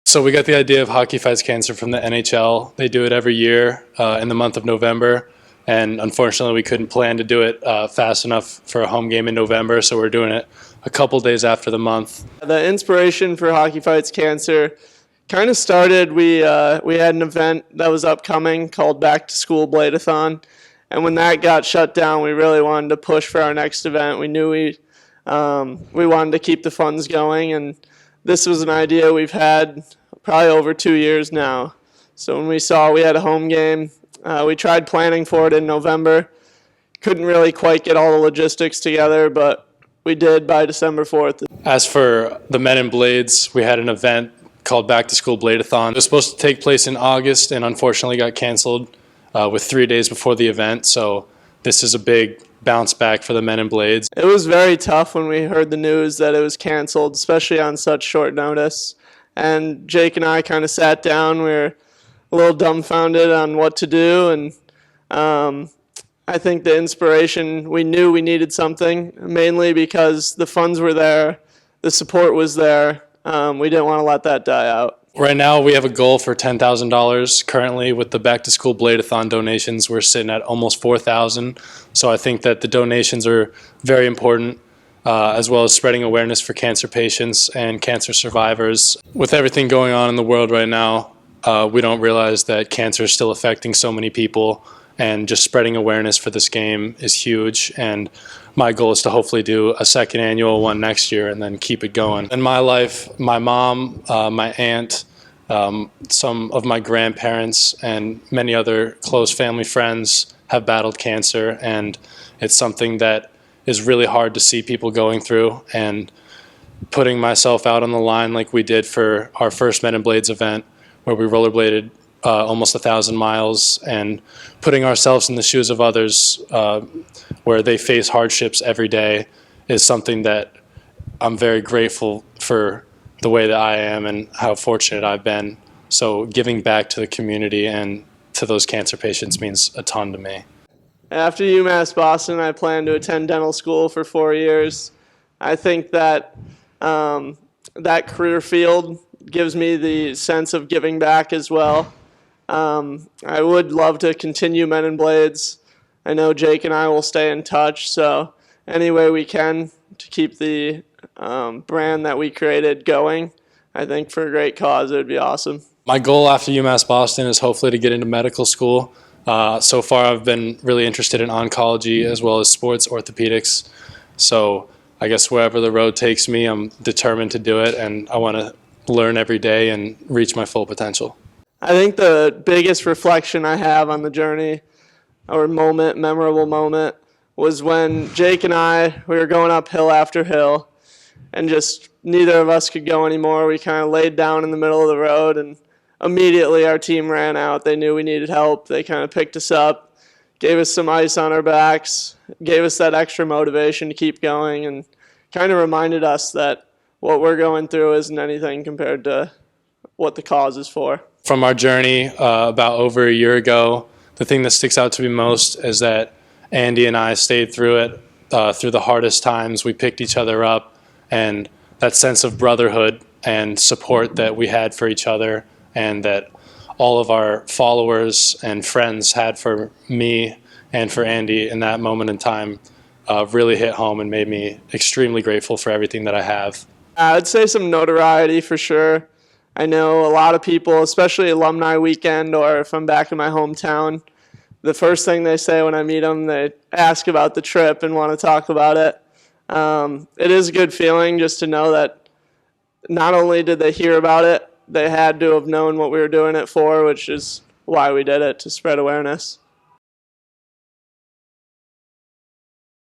So we got the idea of Hockey Fights Cancer from the NHL. They do it every year in the month of November, and unfortunately we couldn't plan to do it fast enough for a home game in November, so we're doing it a couple days after the month. The inspiration for Hockey Fights Cancer kind of started, we had an event that was upcoming called Back to School Blade-a-thon, and when that got shut down, we really wanted to push for our next event. We knew we wanted to keep the funds going, and this was an idea we've had probably over 2 years now. So when we saw we had a home game, we tried planning for it in November. Couldn't really quite get all the logistics together, but we did by December 4th. As for the Men in Blades, we had an event called Back to School Blade-a-thon. It was supposed to take place in August and unfortunately got canceled with 3 days before the event. So this is a big bounce back for the Men in Blades. It was very tough when we heard the news that it was canceled, especially on such short notice. And Jake and I kind of sat down. We were a little dumbfounded on what to do. And I think the inspiration, we knew we needed something, mainly because the funds were there, the support was there. We didn't want to let that die out. Right now we have a goal for $10,000. Currently with the Back to School Blade-a-thon donations, we're sitting at almost $4,000. So I think that the donations are very important, as well as spreading awareness for cancer patients and cancer survivors. With everything going on in the world right now, we don't realize that cancer is still affecting so many people, and just spreading awareness for this game is huge. And my goal is to hopefully do a second annual one next year and then keep it going. In my life, my mom, my aunt, some of my grandparents, and many other close family friends have battled cancer, and it's something that is really hard to see people going through. And putting myself out on the line like we did for our first Men in Blades event, where we rollerbladed almost 1,000 miles, and putting ourselves in the shoes of others where they face hardships every day, is something that I'm very grateful for, the way that I am and how fortunate I've been. So giving back to the community and to those cancer patients means a ton to me. After UMass Boston, I plan to attend dental school for 4 years. I think that that career field gives me the sense of giving back as well. I would love to continue Men in Blades. I know Jake and I will stay in touch, so any way we can to keep the brand that we created going, I think for a great cause, it would be awesome. My goal after UMass Boston is hopefully to get into medical school. So far I've been really interested in oncology as well as sports orthopedics. So I guess wherever the road takes me, I'm determined to do it, and I want to learn every day and reach my full potential. I think the biggest reflection I have on the journey, or memorable moment, was when Jake and we were going up hill after hill, and just neither of us could go anymore. We kind of laid down in the middle of the road, and immediately our team ran out. They knew we needed help. They kind of picked us up, gave us some ice on our backs, gave us that extra motivation to keep going, and kind of reminded us that what we're going through isn't anything compared to what the cause is for. From our journey about over a year ago, the thing that sticks out to me most is that Andy and I stayed through it, through the hardest times. We picked each other up, and that sense of brotherhood and support that we had for each other, and that all of our followers and friends had for me and for Andy in that moment in time, really hit home and made me extremely grateful for everything that I have. I'd say some notoriety for sure. I know a lot of people, especially alumni weekend, or if I'm back in my hometown, the first thing they say when I meet them, they ask about the trip and want to talk about it. It is a good feeling just to know that not only did they hear about it, they had to have known what we were doing it for, which is why we did it, to spread awareness.